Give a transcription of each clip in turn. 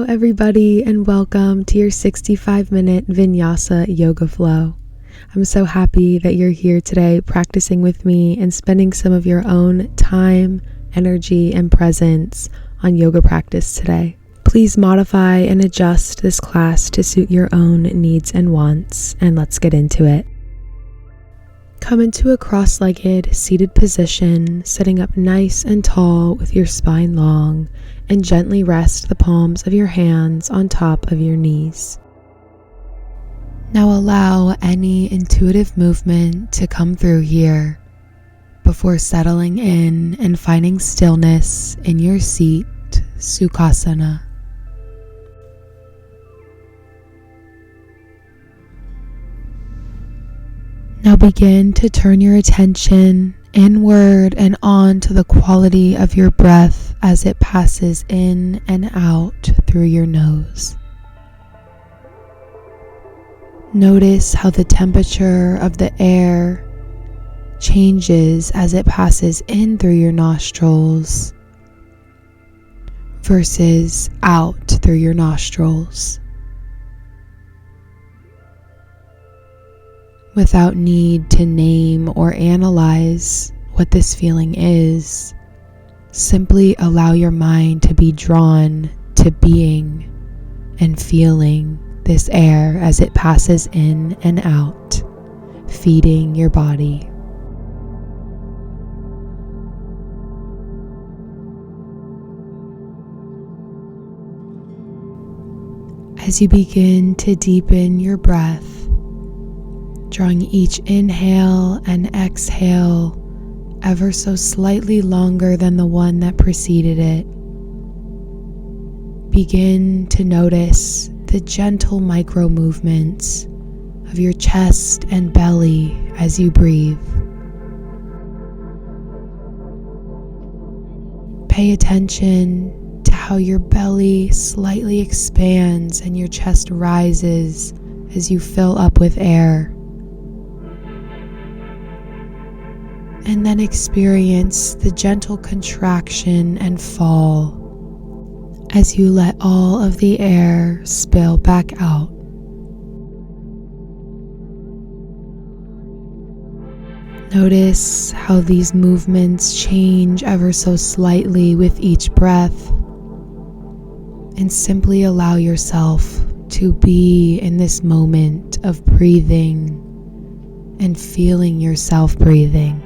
Hello everybody, and welcome to your 65-minute vinyasa yoga flow. I'm so happy that you're here today practicing with me and spending some of your own time, energy, and presence on yoga practice today. Please modify and adjust this class to suit your own needs and wants, and let's get into it. Come into a cross-legged seated position, sitting up nice and tall with your spine long, and gently rest the palms of your hands on top of your knees. Now allow any intuitive movement to come through here before settling in and finding stillness in your seat, Sukhasana. Now begin to turn your attention inward and on to the quality of your breath as it passes in and out through your nose. Notice how the temperature of the air changes as it passes in through your nostrils versus out through your nostrils. Without need to name or analyze what this feeling is, simply allow your mind to be drawn to being and feeling this air as it passes in and out, feeding your body. As you begin to deepen your breath, drawing each inhale and exhale ever so slightly longer than the one that preceded it, begin to notice the gentle micro movements of your chest and belly as you breathe. Pay attention to how your belly slightly expands and your chest rises as you fill up with air. And then experience the gentle contraction and fall as you let all of the air spill back out. Notice how these movements change ever so slightly with each breath, and simply allow yourself to be in this moment of breathing and feeling yourself breathing.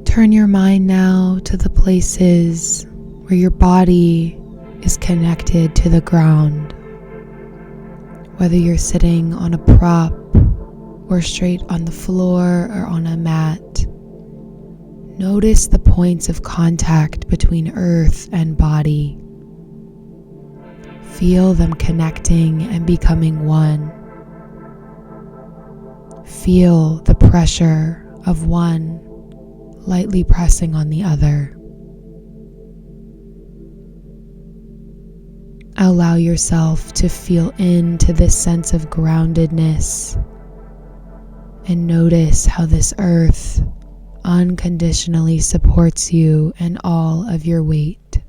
Turn your mind now to the places where your body is connected to the ground. Whether you're sitting on a prop or straight on the floor or on a mat, notice the points of contact between earth and body. Feel them connecting and becoming one. Feel the pressure of one lightly pressing on the other. Allow yourself to feel into this sense of groundedness and notice how this earth unconditionally supports you and all of your weight.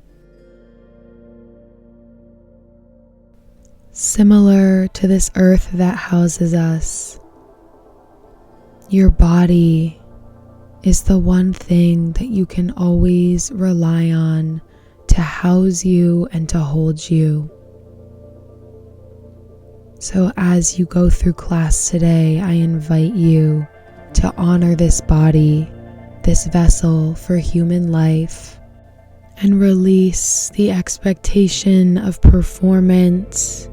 Similar to this earth that houses us, your body is the one thing that you can always rely on to house you and to hold you. So as you go through class today, I invite you to honor this body, this vessel for human life, and release the expectation of performance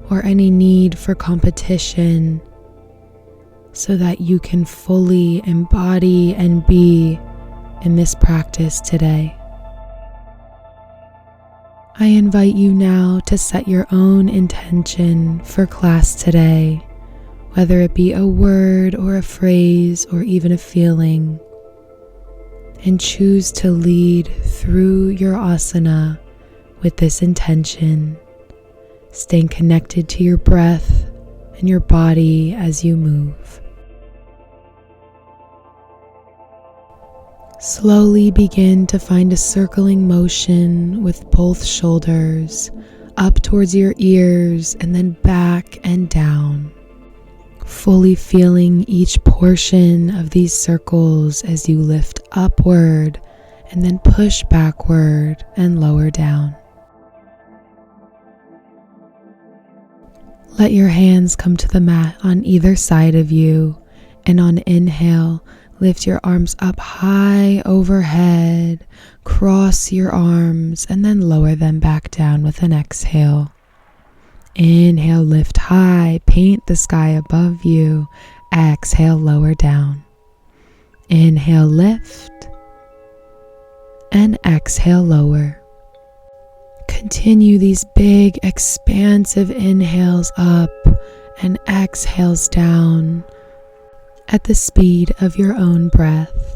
or any need for competition, so that you can fully embody and be in this practice today. I invite you now to set your own intention for class today, whether it be a word or a phrase or even a feeling, and choose to lead through your asana with this intention, staying connected to your breath and your body as you move. Slowly begin to find a circling motion with both shoulders up towards your ears and then back and down, fully feeling each portion of these circles as you lift upward and then push backward and lower down. Let your hands come to the mat on either side of you, and on inhale, lift your arms up high overhead, cross your arms, and then lower them back down with an exhale. Inhale, lift high, paint the sky above you. Exhale, lower down. Inhale, lift, and exhale, lower. Continue these big, expansive inhales up and exhales down at the speed of your own breath.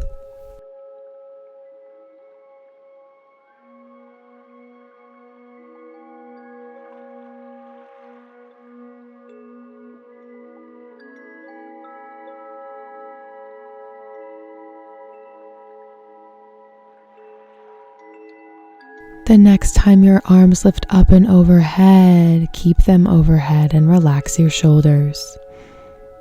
The next time your arms lift up and overhead, keep them overhead and relax your shoulders.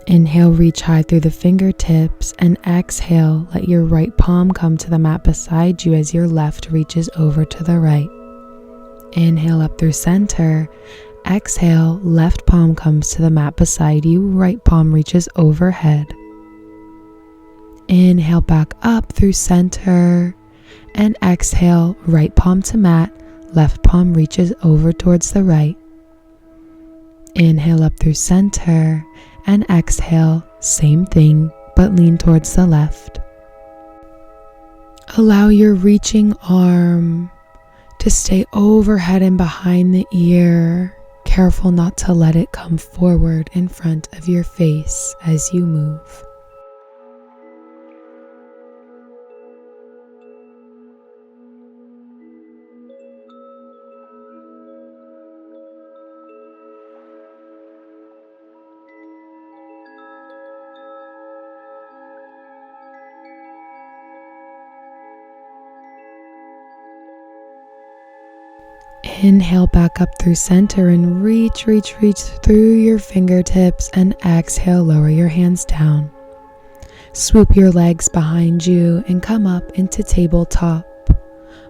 Inhale, reach high through the fingertips, and exhale, let your right palm come to the mat beside you as your left reaches over to the right. Inhale up through center. Exhale, left palm comes to the mat beside you, right palm reaches overhead. Inhale back up through center, and exhale, right palm to mat, left palm reaches over towards the right. Inhale up through center, and exhale, same thing, but lean towards the left. Allow your reaching arm to stay overhead and behind the ear. Careful not to let it come forward in front of your face as you move. Inhale back up through center and reach through your fingertips, and exhale, lower your hands down. Swoop your legs behind you and come up into tabletop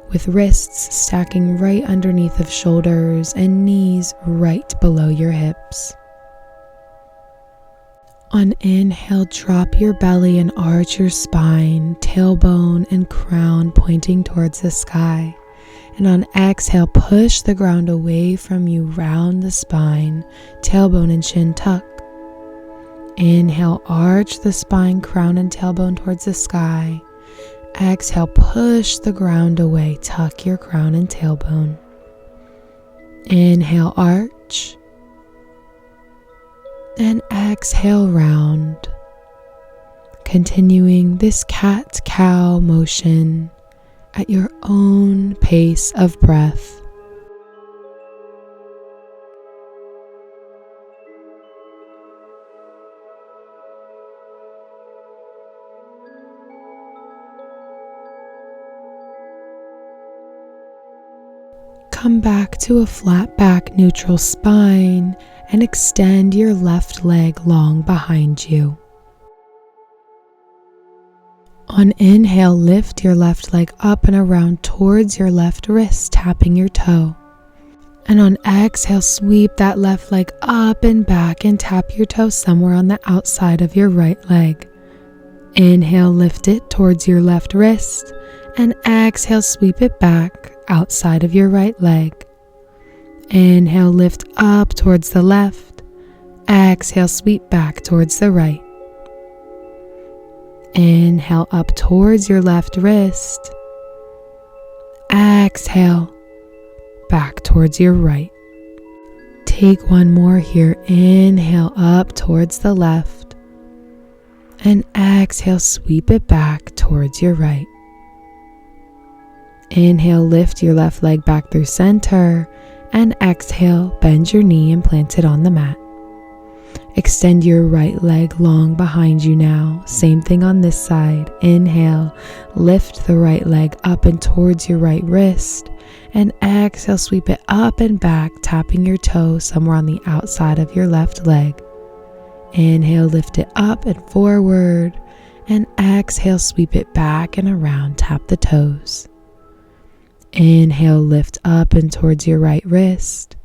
with wrists stacking right underneath of shoulders and knees right below your hips. On inhale, drop your belly and arch your spine, tailbone and crown pointing towards the sky. And on exhale, push the ground away from you, round the spine, tailbone and chin tuck. Inhale, arch the spine, crown and tailbone towards the sky. Exhale, push the ground away, tuck your crown and tailbone. Inhale, arch. And exhale, round. Continuing this cat-cow motion at your own pace of breath. Come back to a flat back, neutral spine, and extend your left leg long behind you. On inhale, lift your left leg up and around towards your left wrist, tapping your toe. And on exhale, sweep that left leg up and back and tap your toe somewhere on the outside of your right leg. Inhale, lift it towards your left wrist, and exhale, sweep it back outside of your right leg. Inhale, lift up towards the left. Exhale, sweep back towards the right. Inhale up towards your left wrist. Exhale, back towards your right. Take one more here. Inhale up towards the left. And exhale, sweep it back towards your right. Inhale, lift your left leg back through center. And exhale, bend your knee and plant it on the mat. Extend your right leg long behind you now. Same thing on this side. Inhale, lift the right leg up and towards your right wrist. And exhale, sweep it up and back, tapping your toe somewhere on the outside of your left leg. Inhale, lift it up and forward. And exhale, sweep it back and around, tap the toes. Inhale, lift up and towards your right wrist.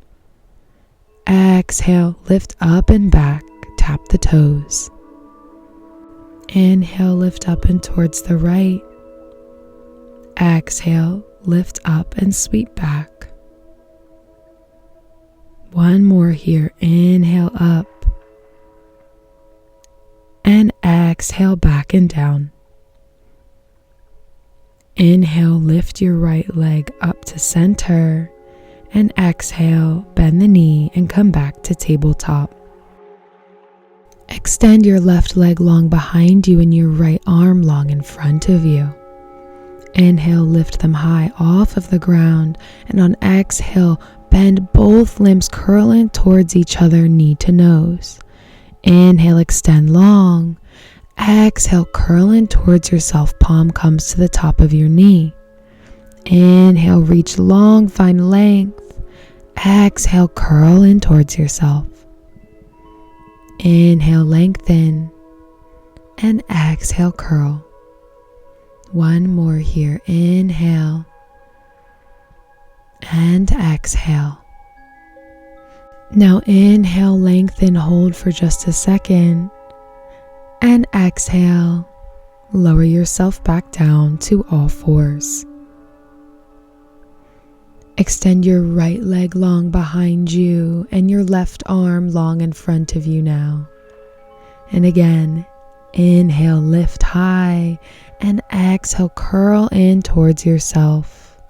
Exhale, lift up and back, tap the toes. Inhale, lift up and towards the right. Exhale, lift up and sweep back. One more here. Inhale up. And exhale back and down. Inhale, lift your right leg up to center. And exhale, bend the knee and come back to tabletop. Extend your left leg long behind you and your right arm long in front of you. Inhale, lift them high off of the ground, and on exhale, bend both limbs, curling towards each other, knee to nose. Inhale, extend long. Exhale, curl in towards yourself, palm comes to the top of your knee. Inhale, reach long, find length. Exhale, curl in towards yourself. Inhale, lengthen. And exhale, curl. One more here. Inhale. And exhale. Now inhale, lengthen, hold for just a second. And exhale. Lower yourself back down to all fours. Extend your right leg long behind you and your left arm long in front of you now. And again, inhale, lift high, and exhale, curl in towards yourself.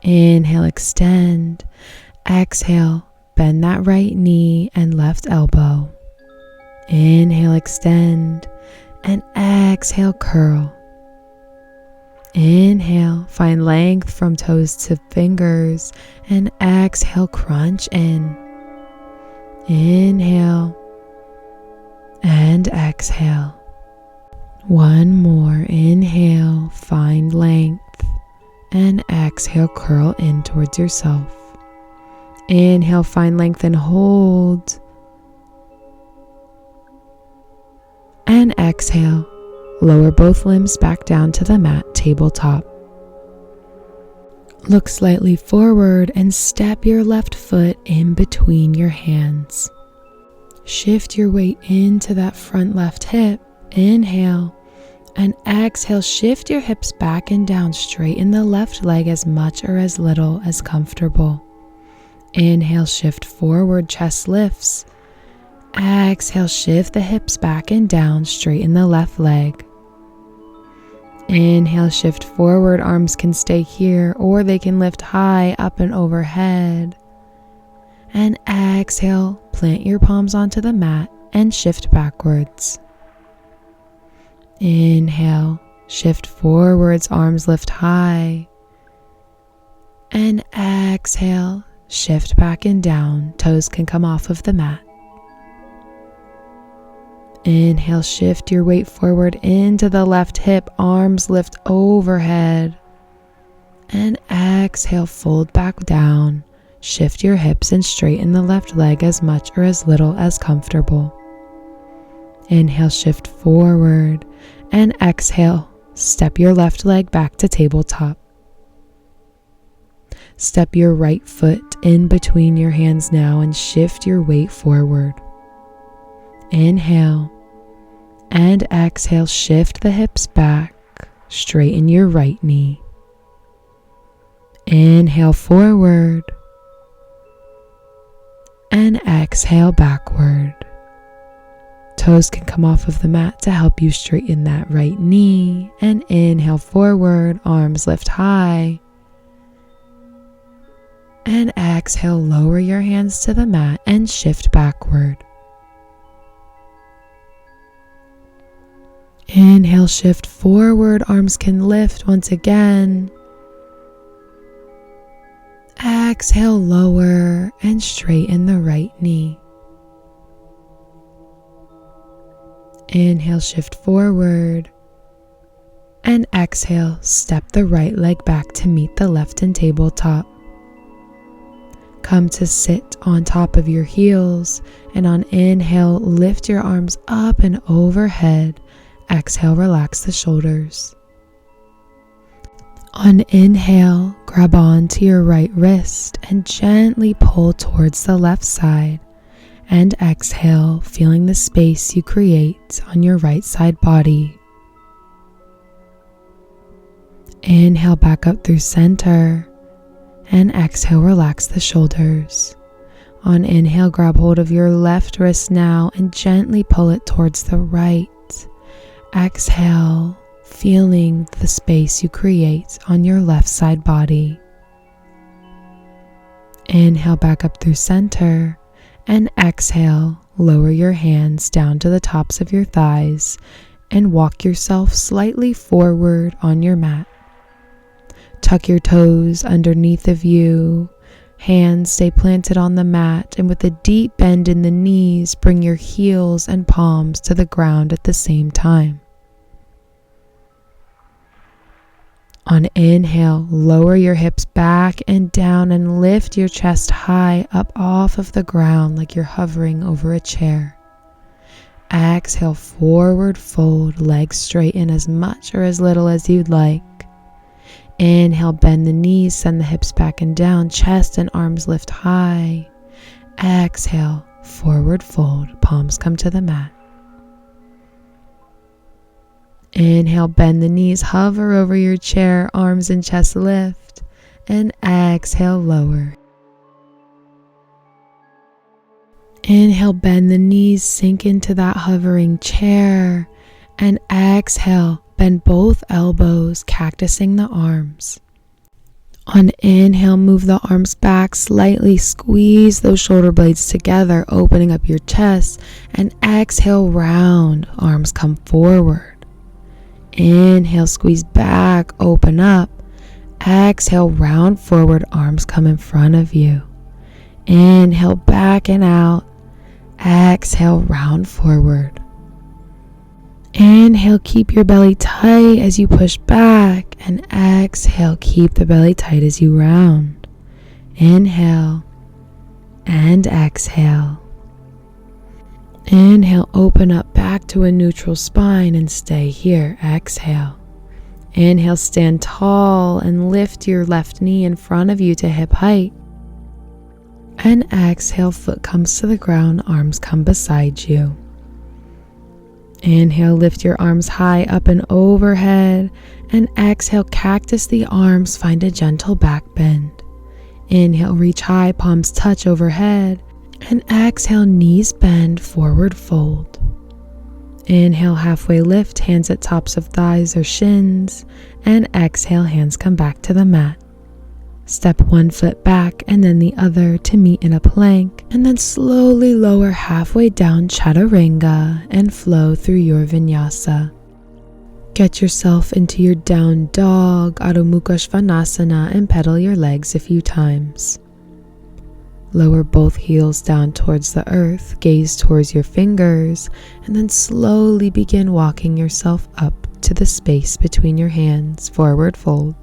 Inhale, extend. Exhale, bend that right knee and left elbow. Inhale, extend, and exhale, curl. Inhale, find length from toes to fingers, and exhale, crunch in. Inhale, and exhale. One more. Inhale, find length, and exhale, curl in towards yourself. Inhale, find length and hold. And exhale, lower both limbs back down to the mat, tabletop. Look slightly forward and step your left foot in between your hands. Shift your weight into that front left hip. Inhale, and exhale, shift your hips back and down, straighten the left leg as much or as little as comfortable. Inhale, shift forward, chest lifts. Exhale, shift the hips back and down, straighten the left leg. Inhale, shift forward, arms can stay here or they can lift high up and overhead. And exhale, plant your palms onto the mat and shift backwards. Inhale, shift forwards, arms lift high. And exhale, shift back and down, toes can come off of the mat. Inhale, shift your weight forward into the left hip, arms lift overhead. And exhale, fold back down, shift your hips and straighten the left leg as much or as little as comfortable. Inhale, shift forward, and exhale, step your left leg back to tabletop. Step your right foot in between your hands now and shift your weight forward. Inhale, and exhale, shift the hips back, straighten your right knee. Inhale forward, and exhale backward. Toes can come off of the mat to help you straighten that right knee. And inhale forward, arms lift high. And exhale, lower your hands to the mat and shift backward. Inhale, shift forward, arms can lift once again. Exhale, lower and straighten the right knee. Inhale, shift forward. And exhale, step the right leg back to meet the left in tabletop. Come to sit on top of your heels, and on inhale, lift your arms up and overhead. Exhale, relax the shoulders. On inhale, grab onto your right wrist and gently pull towards the left side. And exhale, feeling the space you create on your right side body. Inhale back up through center, and exhale, relax the shoulders. On inhale, grab hold of your left wrist now and gently pull it towards the right. Exhale, feeling the space you create on your left side body. Inhale back up through center, and exhale, lower your hands down to the tops of your thighs and walk yourself slightly forward on your mat. Tuck your toes underneath of you. Hands stay planted on the mat, and with a deep bend in the knees, bring your heels and palms to the ground at the same time. On inhale, lower your hips back and down and lift your chest high up off of the ground like you're hovering over a chair. Exhale, forward fold, legs straighten as much or as little as you'd like. Inhale, bend the knees, send the hips back and down, chest and arms lift high. Exhale, forward fold, palms come to the mat. Inhale, bend the knees, hover over your chair, arms and chest lift, and exhale, lower. Inhale, bend the knees, sink into that hovering chair, and exhale, bend both elbows, cactusing the arms. On inhale, move the arms back slightly, squeeze those shoulder blades together, opening up your chest, and exhale, round, arms come forward. Inhale, squeeze back, open up. Exhale, round forward, arms come in front of you. Inhale, back and out. Exhale, round forward. Inhale, keep your belly tight as you push back, and exhale, keep the belly tight as you round. Inhale and exhale. Inhale, open up back to a neutral spine and stay here. Exhale. Inhale, stand tall and lift your left knee in front of you to hip height. And exhale, foot comes to the ground, arms come beside you. Inhale, lift your arms high up and overhead, and exhale, cactus the arms, find a gentle back bend. Inhale, reach high, palms touch overhead, and exhale, knees bend, forward fold. Inhale, halfway lift, hands at tops of thighs or shins, and exhale, hands come back to the mat. Step one foot back and then the other to meet in a plank, and then slowly lower halfway down chaturanga and flow through your vinyasa. Get yourself into your down dog, Adho Mukha Svanasana, and pedal your legs a few times. Lower both heels down towards the earth, gaze towards your fingers, and then slowly begin walking yourself up to the space between your hands, forward fold.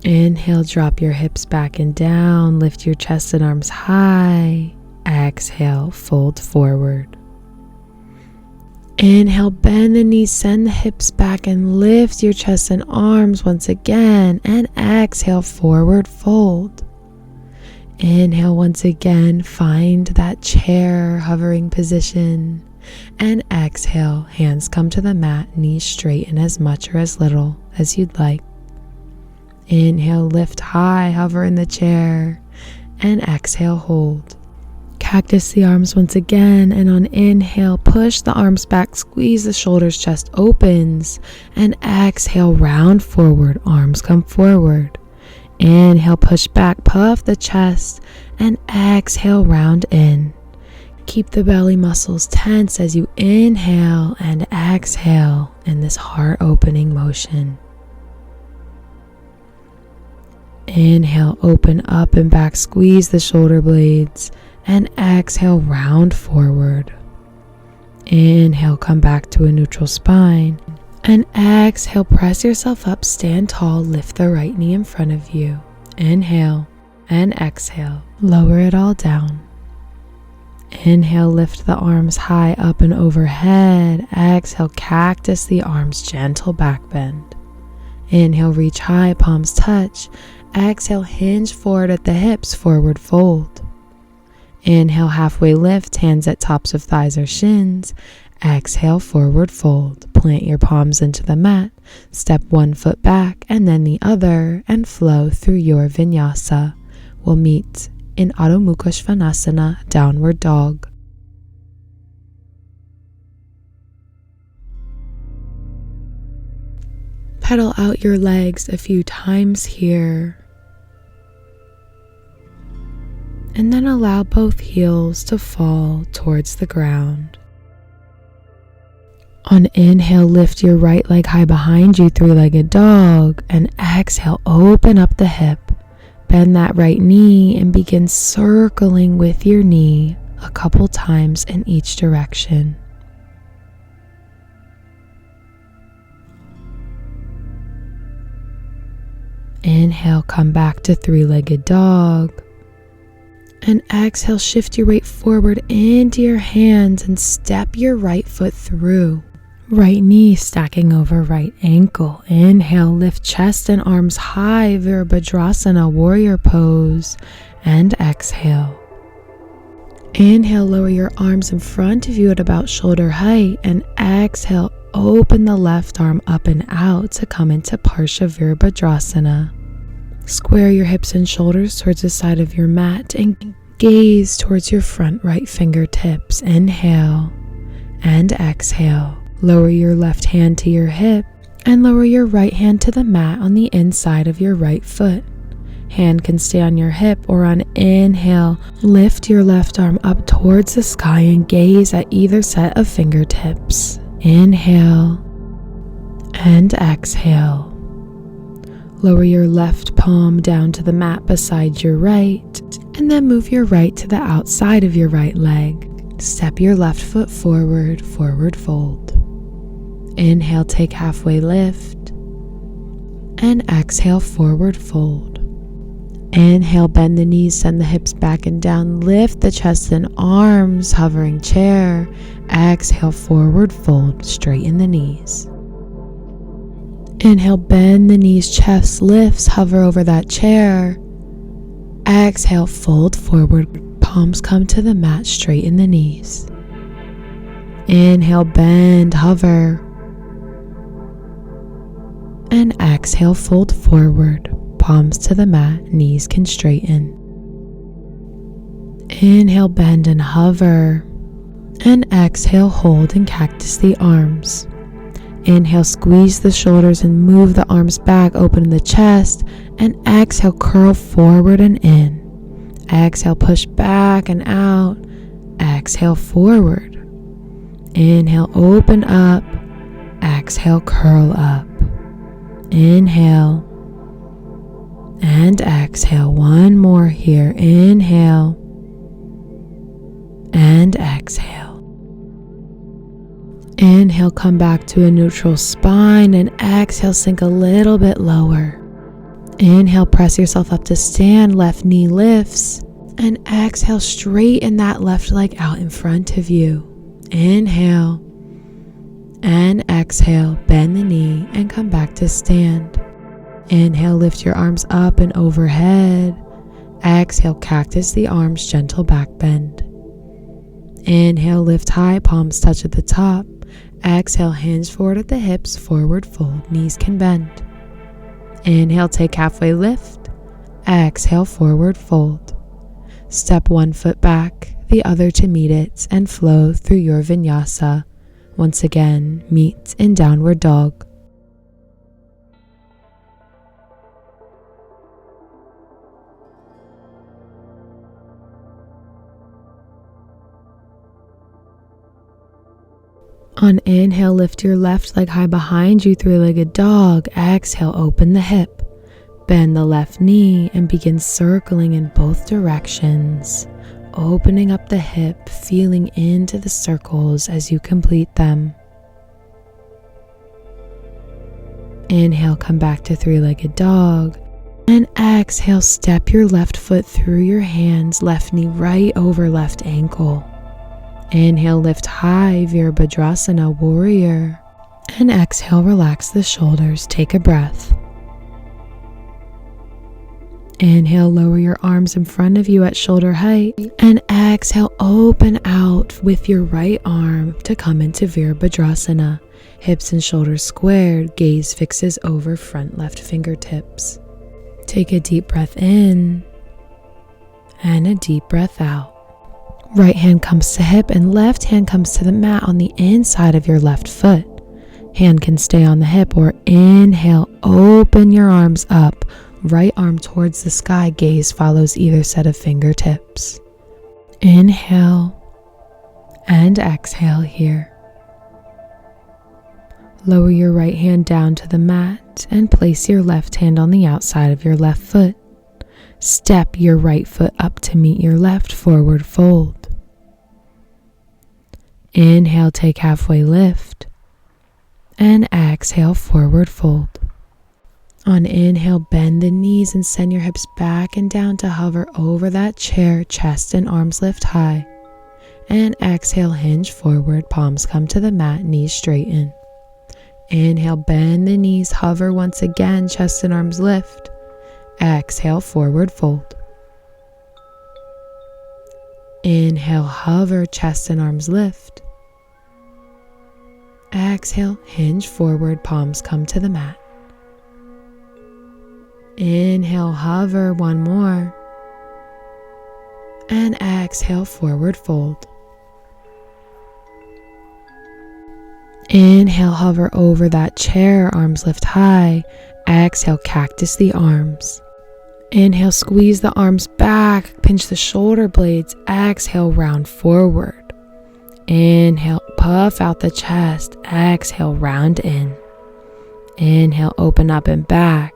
Inhale, drop your hips back and down, lift your chest and arms high. Exhale, fold forward. Inhale, bend the knees, send the hips back and lift your chest and arms once again, and exhale, forward fold. Inhale once again, find that chair hovering position, and exhale, hands come to the mat, knees straighten as much or as little as you'd like. Inhale, lift high, hover in the chair, and exhale, hold. Cactus the arms once again, and on inhale, push the arms back, squeeze the shoulders, chest opens, and exhale, round forward, arms come forward. Inhale, push back, puff the chest, and exhale, round in. Keep the belly muscles tense as you inhale and exhale in this heart-opening motion. Inhale, open up and back, squeeze the shoulder blades, and exhale, round forward. Inhale, come back to a neutral spine. And exhale, press yourself up, stand tall, lift the right knee in front of you. Inhale and exhale, lower it all down. Inhale, lift the arms high up and overhead. Exhale, cactus the arms, gentle back bend. Inhale, reach high, palms touch. Exhale, hinge forward at the hips, forward fold. Inhale, halfway lift, hands at tops of thighs or shins. Exhale, forward fold. Plant your palms into the mat. Step one foot back and then the other and flow through your vinyasa. We'll meet in Adho Mukha Svanasana, downward dog. Pedal out your legs a few times here. And then allow both heels to fall towards the ground. On inhale, lift your right leg high behind you, three-legged dog. And exhale, open up the hip. Bend that right knee and begin circling with your knee a couple times in each direction. Inhale, come back to three-legged dog. And exhale, shift your weight forward into your hands and step your right foot through. Right knee stacking over right ankle. Inhale, lift chest and arms high, Virabhadrasana, warrior pose. And exhale. Inhale, lower your arms in front of you at about shoulder height. And exhale, open the left arm up and out to come into Parsha Virabhadrasana. Square your hips and shoulders towards the side of your mat and gaze towards your front right fingertips. Inhale and exhale. Lower your left hand to your hip and lower your right hand to the mat on the inside of your right foot. Hand can stay on your hip, or on inhale, lift your left arm up towards the sky and gaze at either set of fingertips. Inhale and exhale. Lower your left palm down to the mat beside your right, and then move your right to the outside of your right leg. Step your left foot forward, forward fold. Inhale, take halfway lift, and exhale, forward fold. Inhale, bend the knees, send the hips back and down, lift the chest and arms, hovering chair. Exhale, forward fold, straighten the knees. Inhale, bend the knees, chest lifts, hover over that chair. Exhale, fold forward, palms come to the mat, straighten the knees. Inhale, bend, hover. And exhale, fold forward, palms to the mat, knees can straighten. Inhale, bend and hover. And exhale, hold and cactus the arms. Inhale, squeeze the shoulders and move the arms back, open the chest. And exhale, curl forward and in. Exhale, push back and out. Exhale, forward. Inhale, open up. Exhale, curl up. Inhale and exhale. One more here. Inhale and exhale. Inhale, come back to a neutral spine, and exhale, sink a little bit lower. Inhale, press yourself up to stand, left knee lifts, and exhale, straighten that left leg out in front of you. Inhale and exhale, bend the knee and come back to stand. Inhale, lift your arms up and overhead. Exhale, cactus the arms, gentle back bend. Inhale, lift high, palms touch at the top. Exhale, hinge forward at the hips, forward fold, knees can bend. Inhale, take halfway lift. Exhale, forward fold. Step one foot back, the other to meet it, and flow through your vinyasa. Once again, meet in downward dog. On inhale, lift your left leg high behind you, three-legged dog. Exhale, open the hip. Bend the left knee and begin circling in both directions. opening up the hip, feeling into the circles as you complete them. Inhale, come back to three-legged dog. And exhale, step your left foot through your hands, left knee right over left ankle. Inhale, lift high, Virabhadrasana, warrior. And exhale, relax the shoulders, take a breath. Inhale, lower your arms in front of you at shoulder height. And exhale, open out with your right arm to come into Virabhadrasana. Hips and shoulders squared, gaze fixes over front left fingertips. Take a deep breath in and a deep breath out. Right hand comes to hip and left hand comes to the mat on the inside of your left foot. Hand can stay on the hip, or inhale, open your arms up. Right arm towards the sky, gaze follows either set of fingertips. Inhale and exhale here. Lower your right hand down to the mat and place your left hand on the outside of your left foot. Step your right foot up to meet your left, forward fold. Inhale, take halfway lift. And exhale, forward fold. On inhale, bend the knees and send your hips back and down to hover over that chair, chest and arms lift high. And exhale, hinge forward, palms come to the mat, knees straighten. Inhale, bend the knees, hover once again, chest and arms lift. Exhale, forward fold. Inhale, hover, chest and arms lift. Exhale, hinge forward, palms come to the mat. Inhale, hover, one more. And exhale, forward fold. Inhale, hover over that chair, arms lift high. Exhale, cactus the arms. Inhale, squeeze the arms back, pinch the shoulder blades. Exhale, round forward. Inhale, puff out the chest. Exhale, round in. Inhale, open up and back.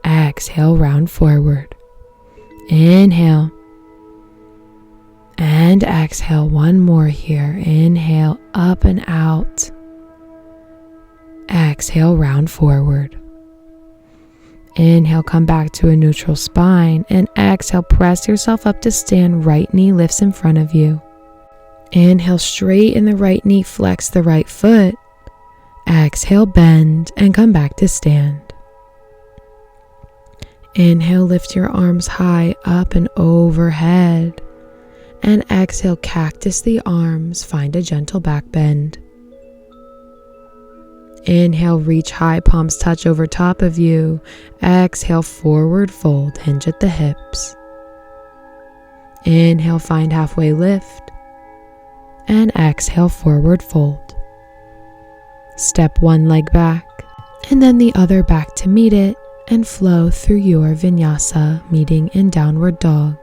Exhale, round forward. Inhale. And exhale, one more here. Inhale, up and out. Exhale, round forward. Inhale, come back to a neutral spine. And exhale, press yourself up to stand. Right knee lifts in front of you. Inhale, straighten the right knee, flex the right foot. Exhale, bend and come back to stand. Inhale, lift your arms high up and overhead. And exhale, cactus the arms, find a gentle back bend. Inhale, reach high, palms touch over top of you. Exhale, forward fold, hinge at the hips. Inhale, find halfway lift. And exhale, forward fold. Step one leg back, and then the other back to meet it, and flow through your vinyasa, meeting in downward dog.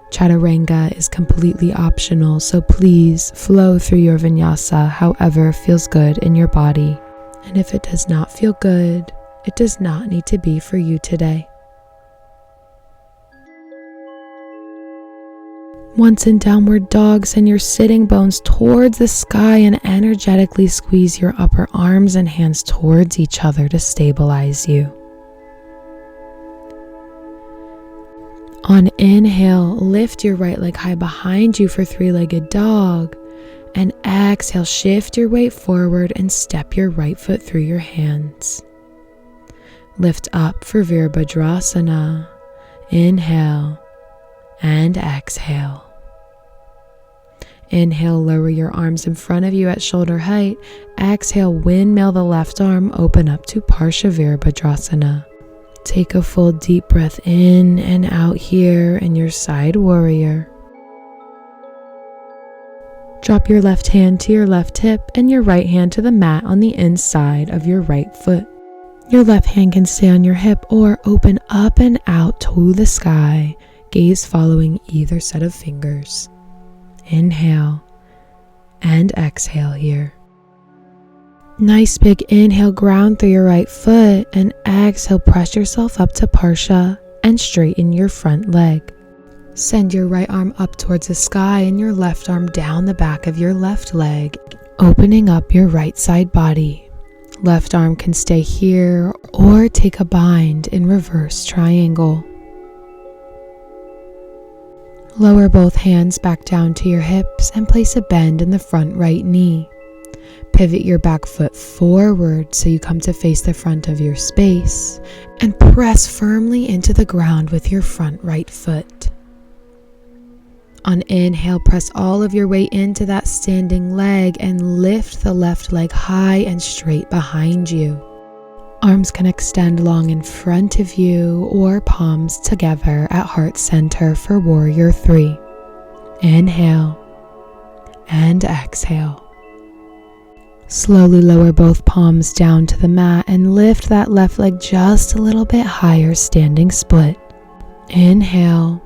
Chaturanga is completely optional, so please flow through your vinyasa however feels good in your body. And if it does not feel good, it does not need to be for you today. Once in downward dog, send your sitting bones towards the sky and energetically squeeze your upper arms and hands towards each other to stabilize you. On inhale, lift your right leg high behind you for three-legged dog. And exhale, shift your weight forward and step your right foot through your hands. Lift up for Virabhadrasana. Inhale and exhale. Inhale, lower your arms in front of you at shoulder height. Exhale, windmill the left arm, open up to Parsha Virabhadrasana. Take a full deep breath in and out here in your side warrior. Drop your left hand to your left hip and your right hand to the mat on the inside of your right foot. Your left hand can stay on your hip or open up and out to the sky, gaze following either set of fingers. Inhale and exhale here. Nice big inhale, ground through your right foot, and exhale, press yourself up to Parsha and straighten your front leg. Send your right arm up towards the sky and your left arm down the back of your left leg, opening up your right side body. Left arm can stay here or take a bind in reverse triangle. Lower both hands back down to your hips and place a bend in the front right knee. Pivot your back foot forward so you come to face the front of your space and press firmly into the ground with your front right foot. On inhale, press all of your weight into that standing leg and lift the left leg high and straight behind you. Arms can extend long in front of you or palms together at heart center for warrior 3. Inhale and exhale. Slowly lower both palms down to the mat and lift that left leg just a little bit higher, standing split. Inhale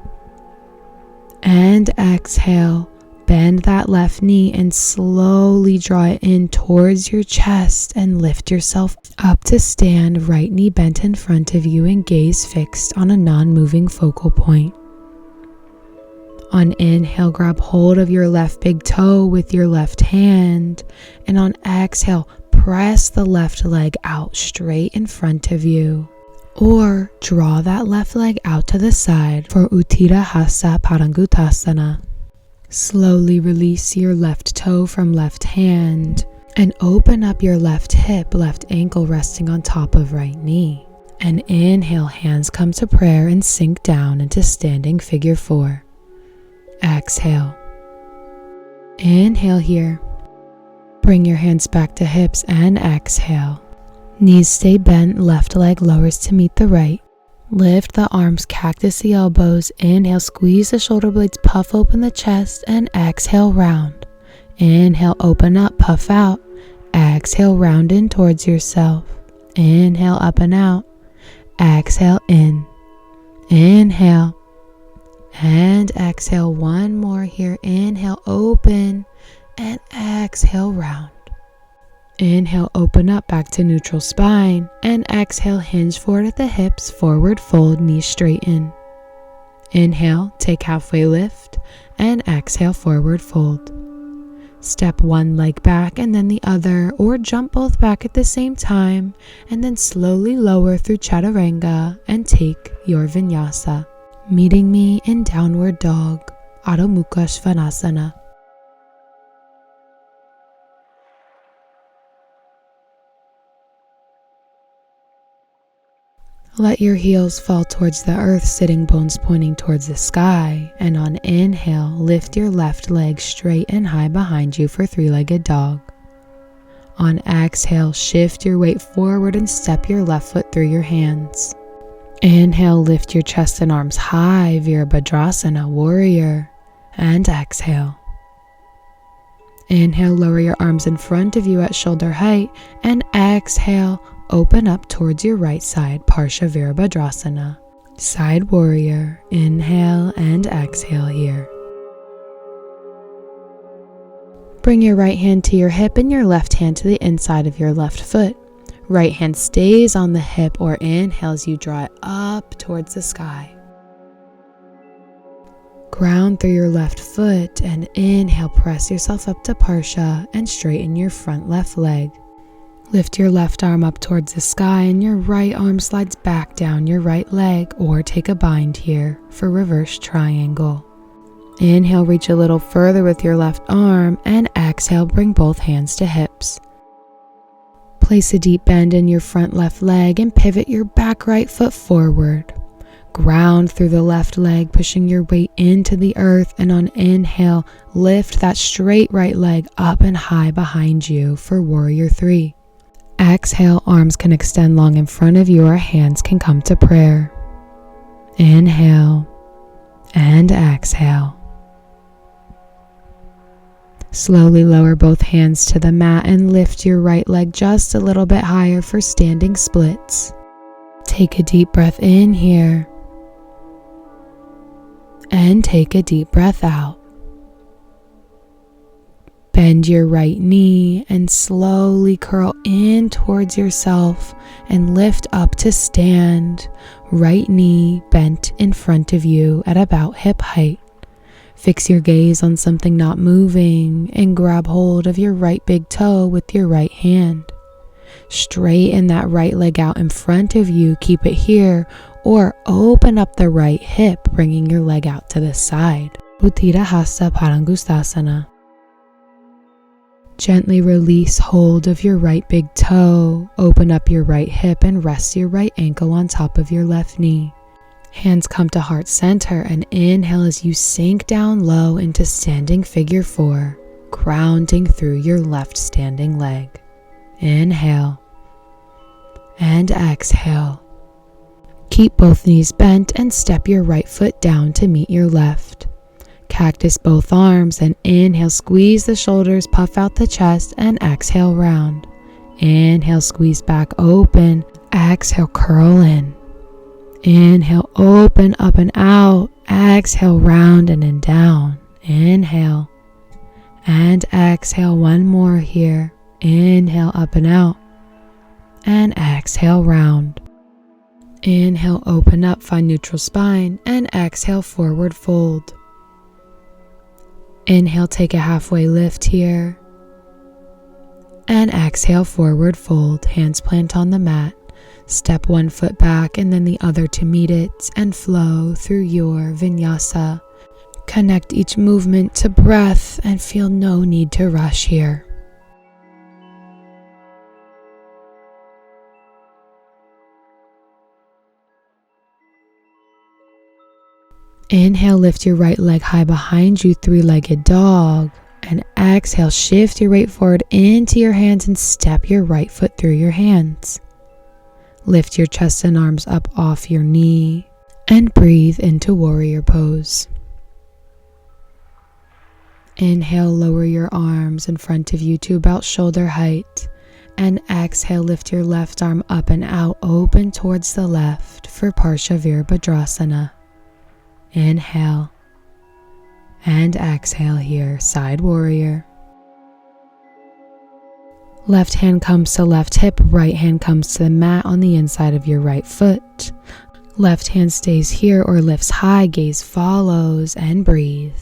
and exhale. Bend that left knee and slowly draw it in towards your chest and lift yourself up to stand, right knee bent in front of you and gaze fixed on a non-moving focal point. On inhale, grab hold of your left big toe with your left hand, and on exhale, press the left leg out straight in front of you. Or draw that left leg out to the side for Utthita Hasta Parangutasana. Slowly release your left toe from left hand and open up your left hip, left ankle resting on top of right knee. And inhale, hands come to prayer and sink down into standing figure 4. Exhale. Inhale here. Bring your hands back to hips and exhale. Knees stay bent, left leg lowers to meet the right. Lift the arms, cactus the elbows. Inhale, squeeze the shoulder blades, puff open the chest, and exhale, round. Inhale, open up, puff out. Exhale, round in towards yourself. Inhale, up and out. Exhale, in. Inhale. And exhale, one more here. Inhale, open. And exhale, round. Inhale, open up back to neutral spine, and exhale, hinge forward at the hips, forward fold, knees straighten. Inhale, take halfway lift, and exhale, forward fold. Step one leg back and then the other, or jump both back at the same time, and then slowly lower through chaturanga and take your vinyasa. Meeting me in downward dog, Adho Mukha Svanasana. Let your heels fall towards the earth, sitting bones pointing towards the sky. And on inhale, lift your left leg straight and high behind you for three-legged dog. On exhale, shift your weight forward and step your left foot through your hands. Inhale, lift your chest and arms high, Virabhadrasana, warrior. And exhale. Inhale, lower your arms in front of you at shoulder height. And exhale, open up towards your right side, Parsha Virabhadrasana. Side warrior. Inhale and exhale here. Bring your right hand to your hip and your left hand to the inside of your left foot. Right hand stays on the hip or inhales, you draw it up towards the sky. Ground through your left foot and inhale, press yourself up to Parsha and straighten your front left leg. Lift your left arm up towards the sky and your right arm slides back down your right leg, or take a bind here for reverse triangle. Inhale, reach a little further with your left arm, and exhale, bring both hands to hips. Place a deep bend in your front left leg and pivot your back right foot forward. Ground through the left leg, pushing your weight into the earth, and on inhale, lift that straight right leg up and high behind you for warrior 3. Exhale, arms can extend long in front of you or hands can come to prayer. Inhale and exhale. Slowly lower both hands to the mat and lift your right leg just a little bit higher for standing splits. Take a deep breath in here and take a deep breath out. Bend your right knee and slowly curl in towards yourself and lift up to stand. right knee bent in front of you at about hip height. Fix your gaze on something not moving and grab hold of your right big toe with your right hand. Straighten that right leg out in front of you, keep it here, or open up the right hip, bringing your leg out to the side. Uttara Hasta Padangusthasana. Gently release hold of your right big toe, open up your right hip and rest your right ankle on top of your left knee. Hands come to heart center and inhale as you sink down low into standing figure 4, grounding through your left standing leg. Inhale and exhale. Keep both knees bent and step your right foot down to meet your left. Cactus both arms and inhale, squeeze the shoulders, puff out the chest and exhale round. Inhale, squeeze back open. Exhale, curl in. Inhale, open up and out. Exhale, round and down. Inhale and exhale. One more here. Inhale, up and out. And exhale, round. Inhale, open up, find neutral spine, and exhale, forward fold. Inhale, take a halfway lift here. And exhale, forward fold, hands plant on the mat. Step one foot back and then the other to meet it and flow through your vinyasa. Connect each movement to breath and feel no need to rush here. Inhale, lift your right leg high behind you, three-legged dog. And exhale, shift your weight forward into your hands and step your right foot through your hands. Lift your chest and arms up off your knee and breathe into warrior pose. Inhale, lower your arms in front of you to about shoulder height. And exhale, lift your left arm up and out, open towards the left for Parshavirabhadrasana. Inhale and exhale here, side warrior. Left hand comes to left hip, right hand comes to the mat on the inside of your right foot. Left hand stays here or lifts high, gaze follows, and breathe.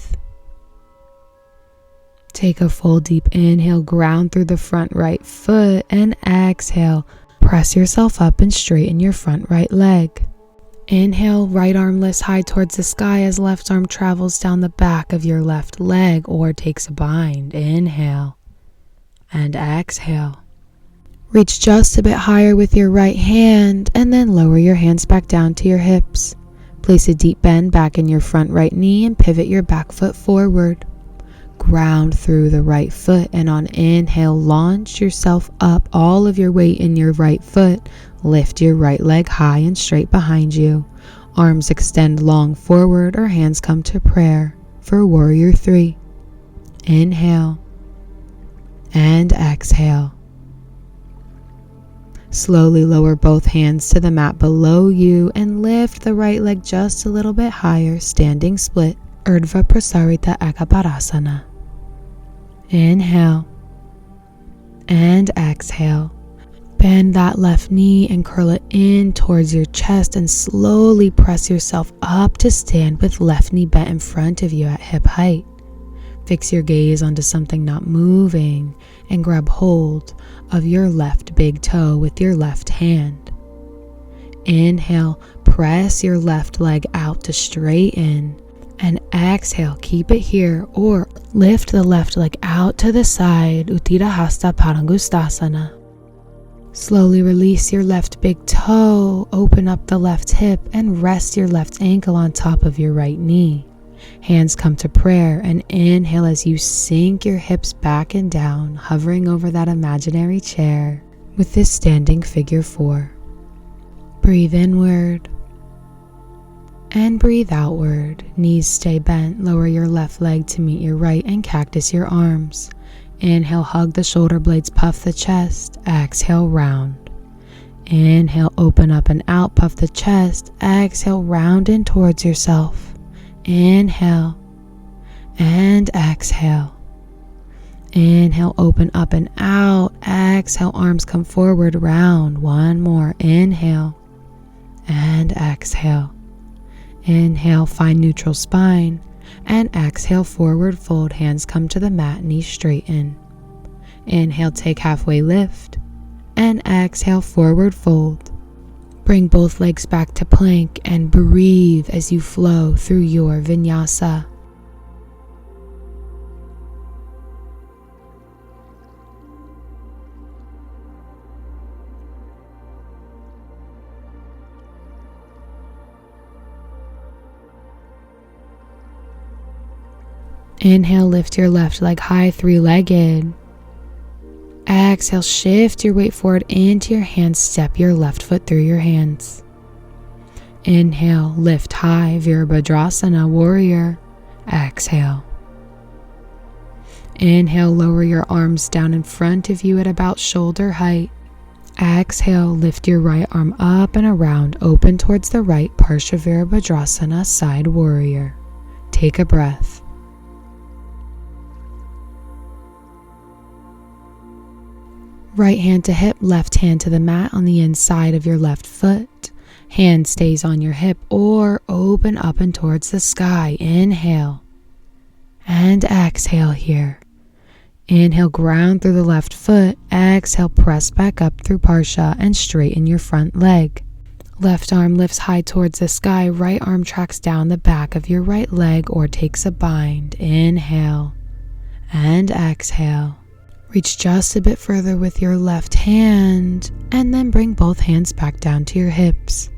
Take a full deep inhale, ground through the front right foot, and exhale, press yourself up and straighten your front right leg. Inhale, right arm lifts high towards the sky as left arm travels down the back of your left leg or takes a bind. Inhale and exhale. Reach just a bit higher with your right hand and then lower your hands back down to your hips. Place a deep bend back in your front right knee and pivot your back foot forward. Ground through the right foot and on inhale, launch yourself up, all of your weight in your right foot. Lift your right leg high and straight behind you. Arms extend long forward or hands come to prayer for warrior 3. Inhale and exhale. Slowly lower both hands to the mat below you and lift the right leg just a little bit higher, standing split, Urdhva Prasarita Ekaparasana. Inhale and exhale. Bend that left knee and curl it in towards your chest and slowly press yourself up to stand with left knee bent in front of you at hip height. Fix your gaze onto something not moving and grab hold of your left big toe with your left hand. Inhale, press your left leg out to straighten. And exhale, keep it here or lift the left leg out to the side, Uttara Hasta Padangusthasana. Slowly release your left big toe, open up the left hip and rest your left ankle on top of your right knee. Hands come to prayer and inhale as you sink your hips back and down, hovering over that imaginary chair with this standing figure 4. Breathe inward and breathe outward. Knees stay bent, lower your left leg to meet your right and cactus your arms. Inhale, hug the shoulder blades, puff the chest. Exhale, round. Inhale, open up and out, puff the chest. Exhale, round in towards yourself. Inhale and exhale. Inhale, open up and out. Exhale, arms come forward, round. One more. Inhale and exhale. Inhale, find neutral spine, and exhale, forward fold, hands come to the mat, knees straighten. Inhale, take halfway lift, and exhale, forward fold. Bring both legs back to plank and breathe as you flow through your vinyasa. Inhale, lift your left leg high, three-legged. Exhale, shift your weight forward into your hands, step your left foot through your hands. Inhale, lift high, Virabhadrasana, warrior. Exhale. Inhale, lower your arms down in front of you at about shoulder height. Exhale, lift your right arm up and around, open towards the right, Parshavirabhadrasana, side warrior. Take a breath. Right hand to hip, left hand to the mat on the inside of your left foot. Hand stays on your hip or open up and towards the sky. Inhale and exhale here. Inhale, ground through the left foot. Exhale, press back up through Parsha and straighten your front leg. Left arm lifts high towards the sky. Right arm tracks down the back of your right leg or takes a bind. Inhale and exhale. Reach just a bit further with your left hand and then bring both hands back down to your hips.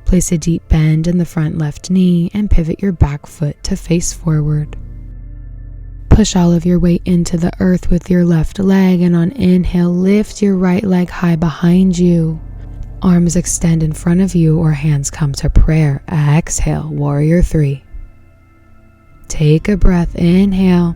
Place a deep bend in the front left knee and pivot your back foot to face forward. Push all of your weight into the earth with your left leg, and on inhale, lift your right leg high behind you. Arms extend in front of you or hands come to prayer. Exhale, warrior three. Take a breath, inhale.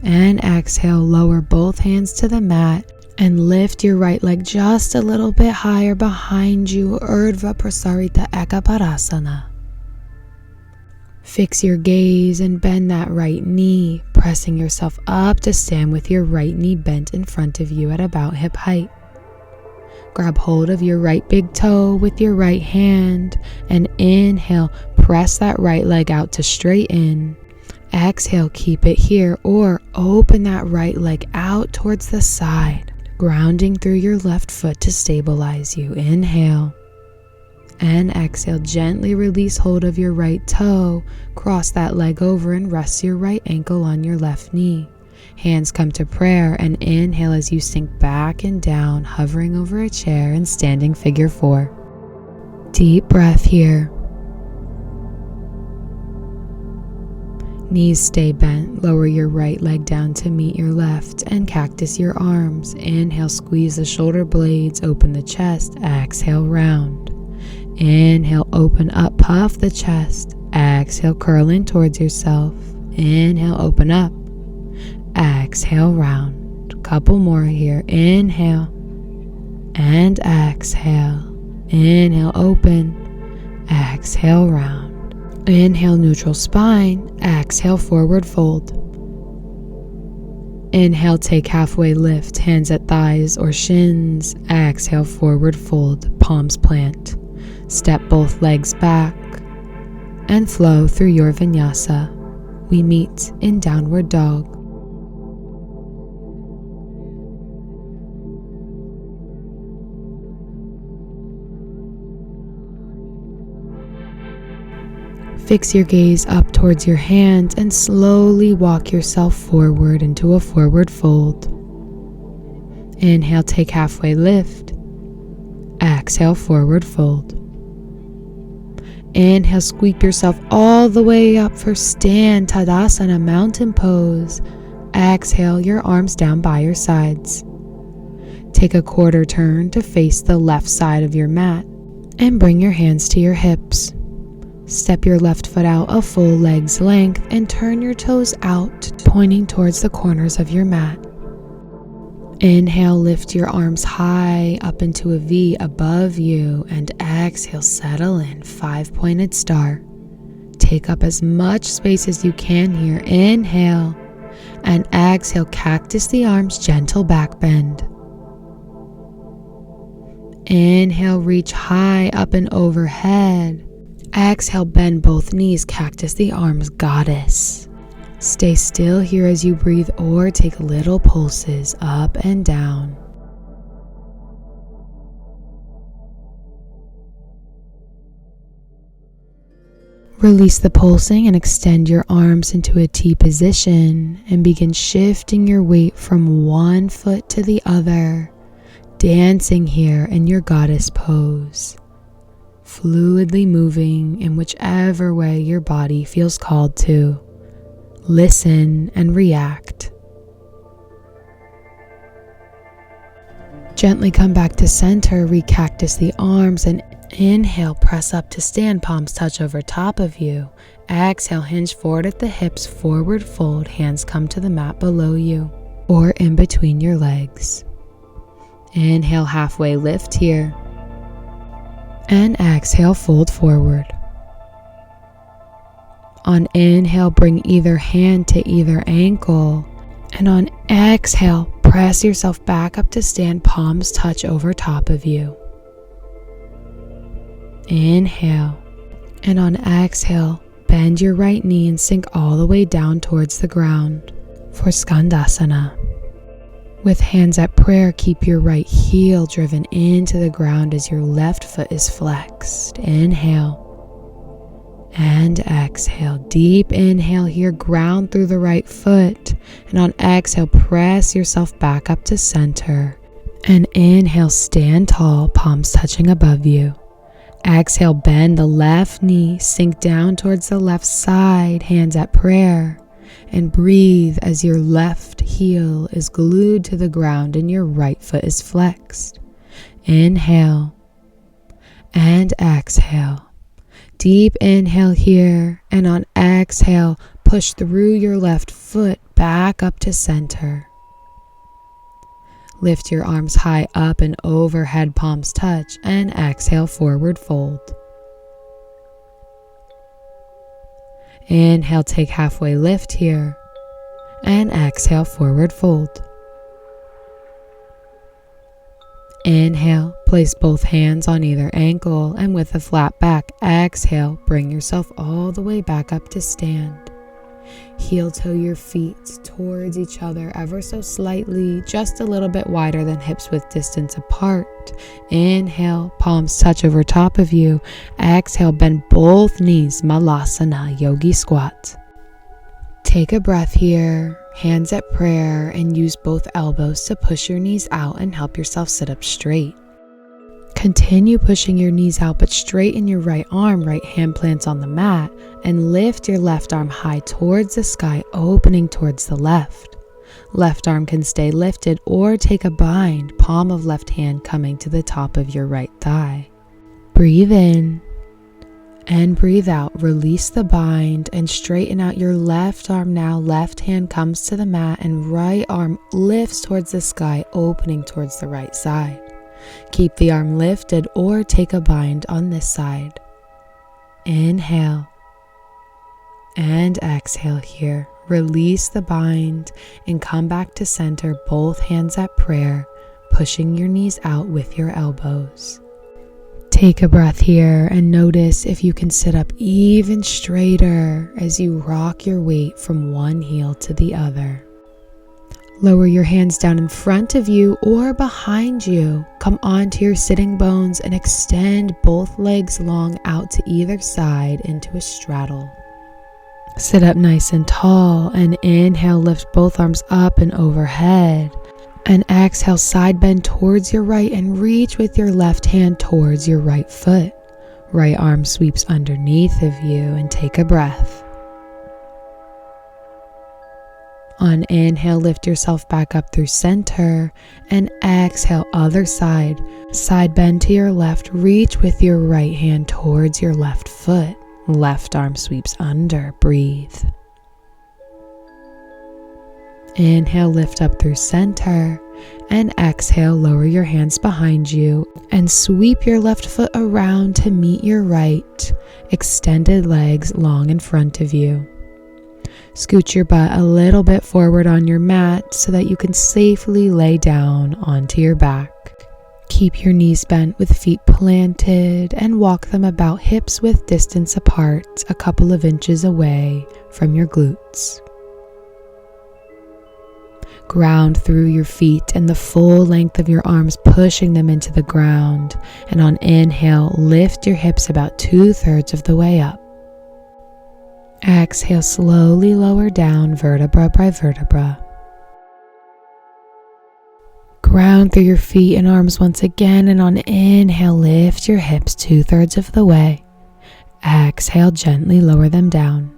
And exhale, lower both hands to the mat and lift your right leg just a little bit higher behind you, Urdhva Prasarita Ekaparasana. Fix your gaze and bend that right knee, pressing yourself up to stand with your right knee bent in front of you at about hip height. Grab hold of your right big toe with your right hand and inhale, press that right leg out to straighten. Exhale, keep it here or open that right leg out towards the side, grounding through your left foot to stabilize you. Inhale and exhale, gently release hold of your right toe, cross that leg over and rest your right ankle on your left knee. Hands come to prayer and inhale as you sink back and down, hovering over a chair and standing figure four. Deep breath here. Knees stay bent, lower your right leg down to meet your left and cactus your arms. Inhale, squeeze the shoulder blades, open the chest, exhale, round. Inhale, open up, puff the chest. Exhale, curl in towards yourself. Inhale, open up. Exhale, round. Couple more here. Inhale and exhale. Inhale, open. Exhale, round. Inhale, neutral spine. Exhale, forward fold. Inhale, take halfway lift, hands at thighs or shins. Exhale, forward fold, palms plant. Step both legs back and flow through your vinyasa. We meet in downward dog. Fix your gaze up towards your hands and slowly walk yourself forward into a forward fold. Inhale, take halfway lift. Exhale, forward fold. Inhale, sweep yourself all the way up for stand, Tadasana, mountain pose. Exhale, your arms down by your sides. Take a quarter turn to face the left side of your mat and bring your hands to your hips. Step your left foot out a full leg's length and turn your toes out, pointing towards the corners of your mat. Inhale, lift your arms high up into a V above you, and exhale, settle in, 5-pointed star. Take up as much space as you can here. Inhale, and exhale, cactus the arms, gentle back bend. Inhale, reach high up and overhead. Exhale, bend both knees, cactus the arms, goddess. Stay still here as you breathe or take little pulses up and down. Release the pulsing and extend your arms into a T position and begin shifting your weight from one foot to the other, dancing here in your goddess pose, fluidly moving in whichever way your body feels called to. Listen and react. Gently come back to center, recactus the arms, and inhale, press up to stand, palms touch over top of you. Exhale, hinge forward at the hips, forward fold, hands come to the mat below you or in between your legs. Inhale, halfway lift here. And exhale, fold forward. On inhale, bring either hand to either ankle. And on exhale, press yourself back up to stand, palms touch over top of you. Inhale, and on exhale, bend your right knee and sink all the way down towards the ground for Skandasana. With hands at prayer, keep your right heel driven into the ground as your left foot is flexed. Inhale and exhale. Deep inhale here, ground through the right foot, and on exhale, press yourself back up to center. And inhale, stand tall, palms touching above you. Exhale, bend the left knee, sink down towards the left side, hands at prayer, and breathe as your left heel is glued to the ground and your right foot is flexed. Inhale and exhale. Deep inhale here, and on exhale, push through your left foot back up to center. Lift your arms high up and overhead, palms touch, and exhale, forward fold. Inhale, take halfway lift here, and exhale, forward fold. Inhale, place both hands on either ankle, and with a flat back, exhale, bring yourself all the way back up to stand. Heel toe your feet towards each other ever so slightly, just a little bit wider than hips width distance apart. Inhale, palms touch over top of you. Exhale, bend both knees, Malasana, yogi squat. Take a breath here, hands at prayer, and use both elbows to push your knees out and help yourself sit up straight. Continue pushing your knees out, but straighten your right arm, right hand plants on the mat, and lift your left arm high towards the sky, opening towards the left. Left arm can stay lifted or take a bind, palm of left hand coming to the top of your right thigh. Breathe in and breathe out. Release the bind and straighten out your left arm now. Left hand comes to the mat and right arm lifts towards the sky, opening towards the right side. Keep the arm lifted or take a bind on this side. Inhale and exhale here. Release the bind and come back to center, both hands at prayer, pushing your knees out with your elbows. Take a breath here and notice if you can sit up even straighter as you rock your weight from one heel to the other. Lower your hands down in front of you or behind you. Come onto your sitting bones and extend both legs long out to either side into a straddle. Sit up nice and tall and inhale, lift both arms up and overhead. And exhale, side bend towards your right and reach with your left hand towards your right foot. Right arm sweeps underneath of you and take a breath. On inhale, lift yourself back up through center, and exhale, other side. Side bend to your left, reach with your right hand towards your left foot. Left arm sweeps under, breathe. Inhale, lift up through center, and exhale, lower your hands behind you and sweep your left foot around to meet your right. Extended legs long in front of you. Scoot your butt a little bit forward on your mat so that you can safely lay down onto your back. Keep your knees bent with feet planted and walk them about hips width distance apart, a couple of inches away from your glutes. Ground through your feet and the full length of your arms, pushing them into the ground. And on inhale, lift your hips about 2/3 of the way up. Exhale, slowly lower down vertebra by vertebra. Ground through your feet and arms once again, and on inhale, lift your hips 2/3 of the way. Exhale, gently lower them down.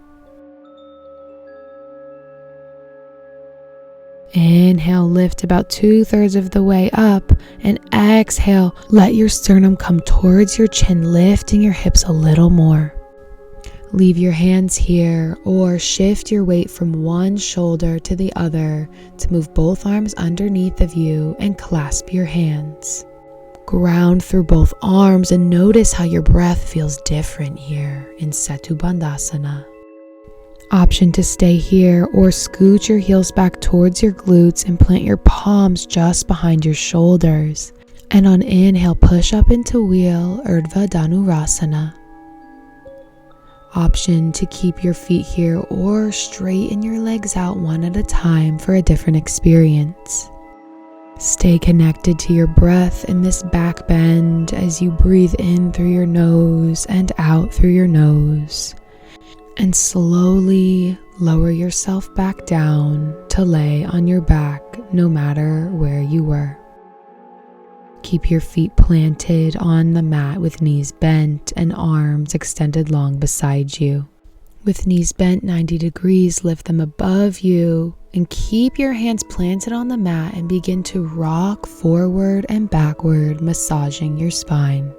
Inhale, lift about 2/3 of the way up, and exhale, let your sternum come towards your chin, lifting your hips a little more. Leave your hands here or shift your weight from one shoulder to the other to move both arms underneath of you and clasp your hands. Ground through both arms and notice how your breath feels different here in Setu Bandhasana. Option to stay here or scoot your heels back towards your glutes and plant your palms just behind your shoulders. And on inhale, push up into wheel Urdhva Dhanurasana. Option to keep your feet here or straighten your legs out one at a time for a different experience. Stay connected to your breath in this back bend as you breathe in through your nose and out through your nose. And slowly lower yourself back down to lay on your back no matter where you were. Keep your feet planted on the mat with knees bent and arms extended long beside you. With knees bent 90 degrees, lift them above you and keep your hands planted on the mat and begin to rock forward and backward, massaging your spine.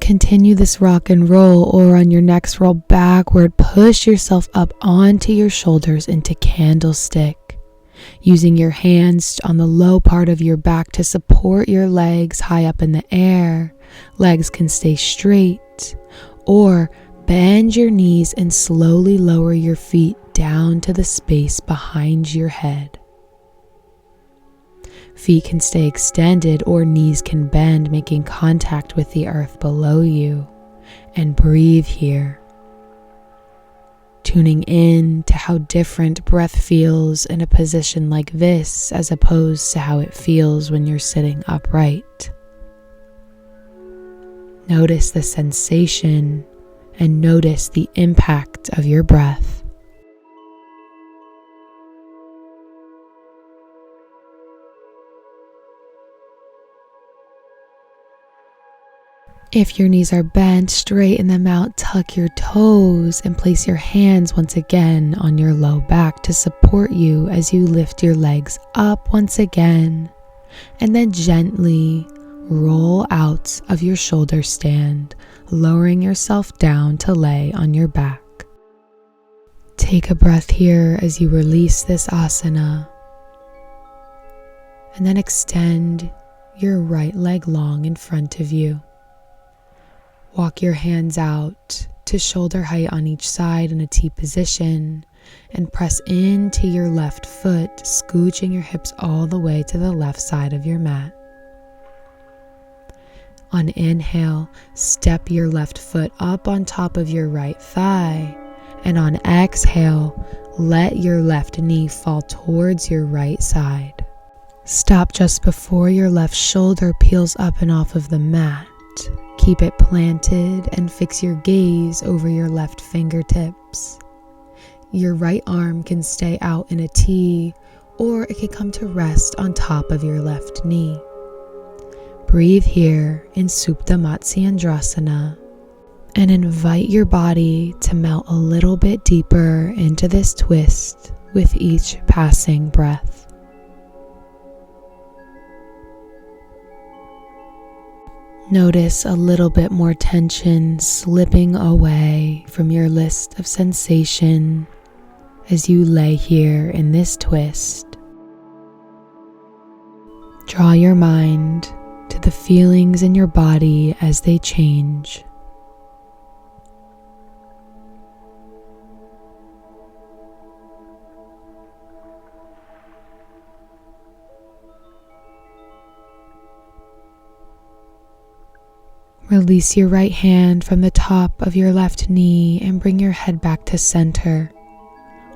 Continue this rock and roll, or on your next roll backward, push yourself up onto your shoulders into candlestick. Using your hands on the low part of your back to support your legs high up in the air. Legs can stay straight, or bend your knees and slowly lower your feet down to the space behind your head. Feet can stay extended or knees can bend, making contact with the earth below you. And breathe here. Tuning in to how different breath feels in a position like this as opposed to how it feels when you're sitting upright. Notice the sensation and notice the impact of your breath. If your knees are bent, straighten them out, tuck your toes, and place your hands once again on your low back to support you as you lift your legs up once again, and then gently roll out of your shoulder stand, lowering yourself down to lay on your back. Take a breath here as you release this asana, and then extend your right leg long in front of you. Walk your hands out to shoulder height on each side in a T position and press into your left foot, scooching your hips all the way to the left side of your mat. On inhale, step your left foot up on top of your right thigh, and on exhale, let your left knee fall towards your right side. Stop just before your left shoulder peels up and off of the mat. Keep it planted and fix your gaze over your left fingertips. Your right arm can stay out in a T, or it can come to rest on top of your left knee. Breathe here in Supta Matsyendrasana and invite your body to melt a little bit deeper into this twist with each passing breath. Notice a little bit more tension slipping away from your list of sensation as you lay here in this twist. Draw your mind to the feelings in your body as they change. Release your right hand from the top of your left knee and bring your head back to center.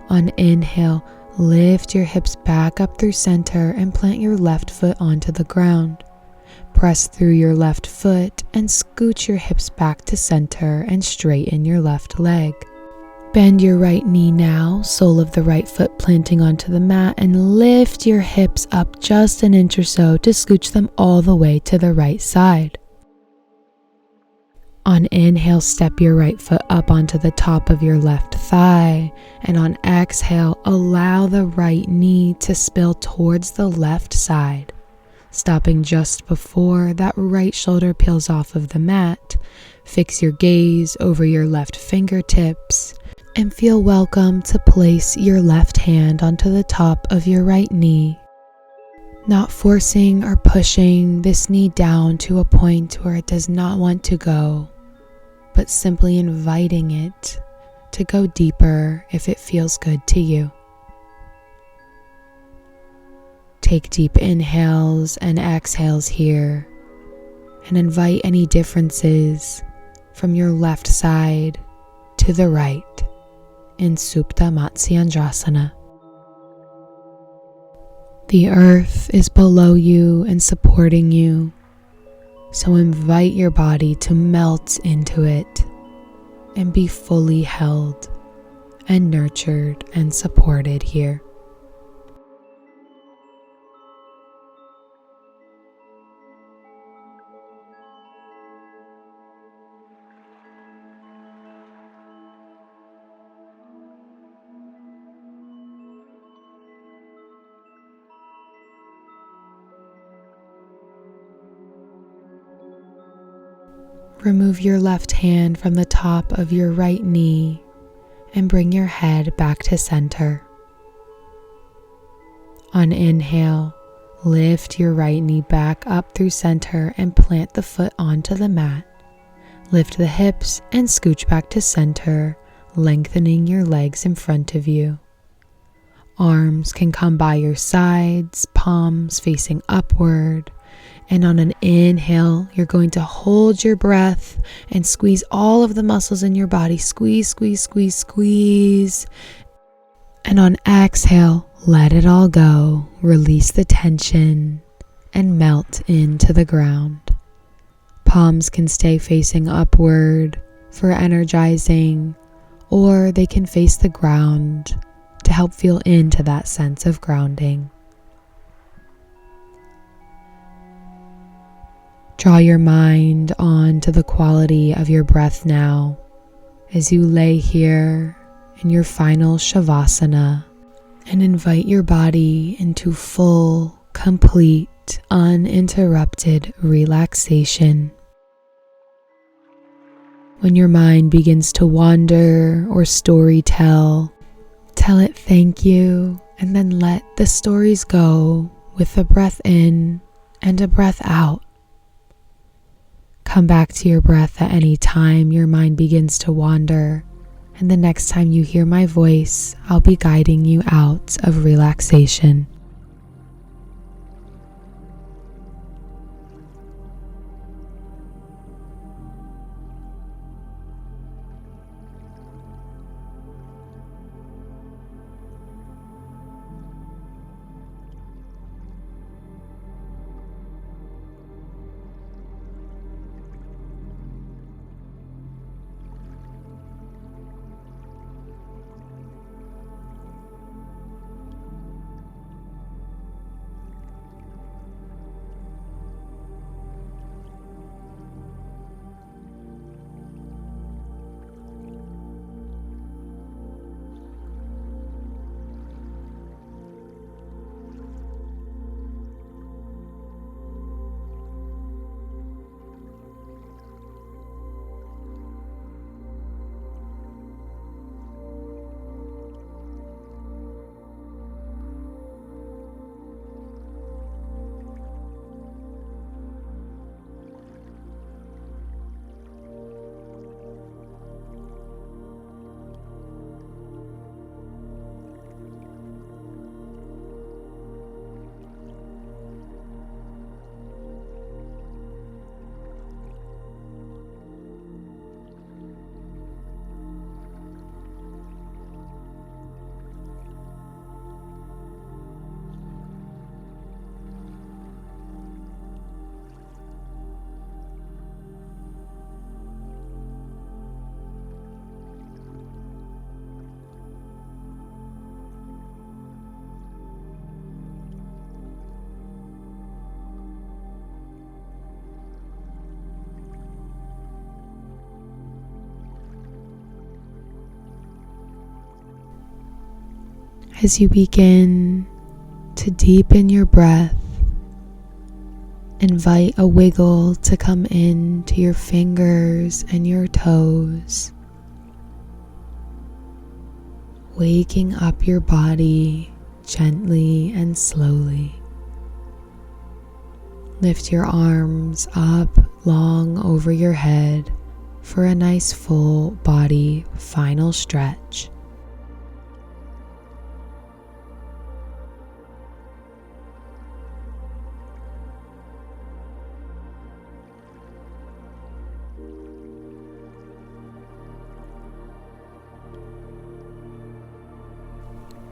On inhale, lift your hips back up through center and plant your left foot onto the ground. Press through your left foot and scooch your hips back to center and straighten your left leg. Bend your right knee now, sole of the right foot planting onto the mat, and lift your hips up just an inch or so to scooch them all the way to the right side. On inhale, step your right foot up onto the top of your left thigh, and on exhale, allow the right knee to spill towards the left side. Stopping just before that right shoulder peels off of the mat, fix your gaze over your left fingertips and feel welcome to place your left hand onto the top of your right knee. Not forcing or pushing this knee down to a point where it does not want to go, but simply inviting it to go deeper if it feels good to you. Take deep inhales and exhales here and invite any differences from your left side to the right in Supta Matsyendrasana. The earth is below you and supporting you, so invite your body to melt into it and be fully held and nurtured and supported here. Remove your left hand from the top of your right knee and bring your head back to center. On inhale, lift your right knee back up through center and plant the foot onto the mat. Lift the hips and scooch back to center, lengthening your legs in front of you. Arms can come by your sides, palms facing upward. And on an inhale, you're going to hold your breath and squeeze all of the muscles in your body. Squeeze, squeeze, squeeze, squeeze. And on exhale, let it all go. Release the tension and melt into the ground. Palms can stay facing upward for energizing, or they can face the ground to help feel into that sense of grounding. Draw your mind on to the quality of your breath now as you lay here in your final Savasana and invite your body into full, complete, uninterrupted relaxation. When your mind begins to wander or story tell it thank you, and then let the stories go with a breath in and a breath out. Come back to your breath at any time your mind begins to wander, and the next time you hear my voice, I'll be guiding you out of relaxation. As you begin to deepen your breath, invite a wiggle to come into your fingers and your toes, waking up your body gently and slowly. Lift your arms up long over your head for a nice full body final stretch.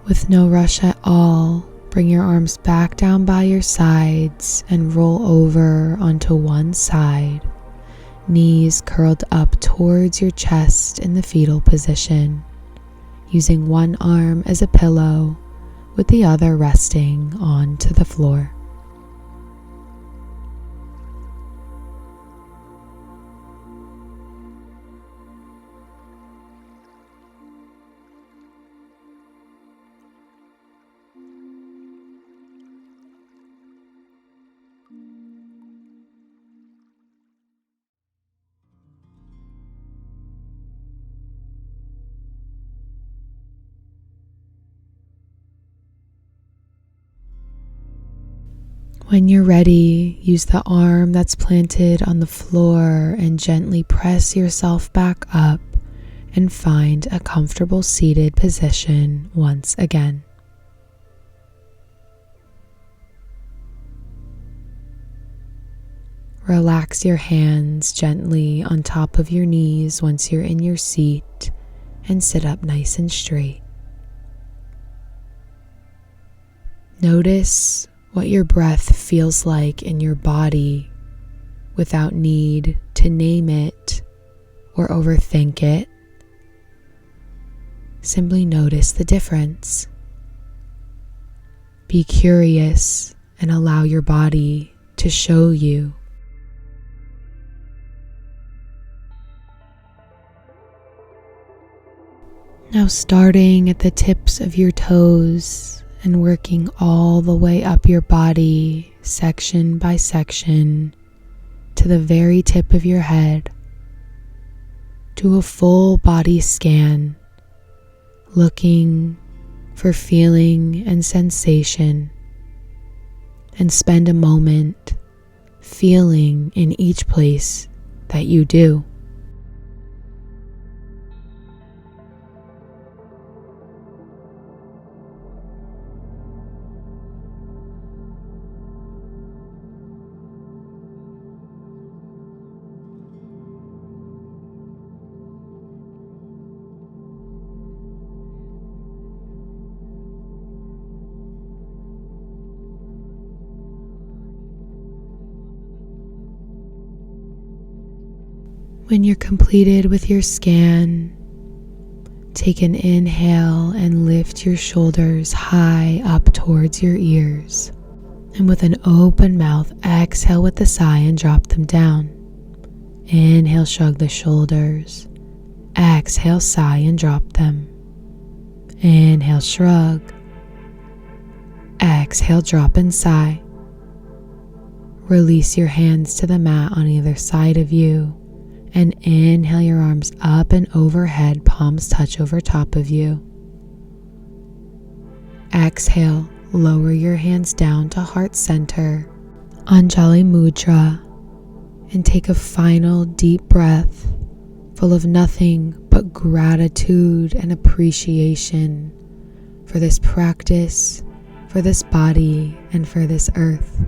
With no rush at all, bring your arms back down by your sides and roll over onto one side, knees curled up towards your chest in the fetal position, using one arm as a pillow with the other resting onto the floor. When you're ready, use the arm that's planted on the floor and gently press yourself back up and find a comfortable seated position once again. Relax your hands gently on top of your knees once you're in your seat and sit up nice and straight. Notice what your breath feels like in your body without need to name it or overthink it. Simply notice the difference. Be curious and allow your body to show you. Now, starting at the tips of your toes and working all the way up your body, section by section, to the very tip of your head, do a full body scan, looking for feeling and sensation, and spend a moment feeling in each place that you do. When you're completed with your scan, take an inhale and lift your shoulders high up towards your ears. And with an open mouth, exhale with a sigh and drop them down. Inhale, shrug the shoulders. Exhale, sigh and drop them. Inhale, shrug. Exhale, drop and sigh. Release your hands to the mat on either side of you. And inhale your arms up and overhead, palms touch over top of you. Exhale, lower your hands down to heart center, Anjali Mudra, and take a final deep breath full of nothing but gratitude and appreciation for this practice, for this body, and for this earth.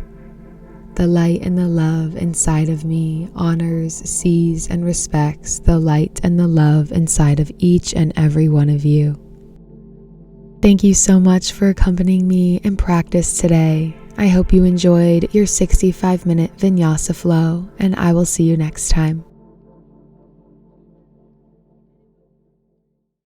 The light and the love inside of me honors, sees, and respects the light and the love inside of each and every one of you. Thank you so much for accompanying me in practice today. I hope you enjoyed your 65-minute vinyasa flow, and I will see you next time.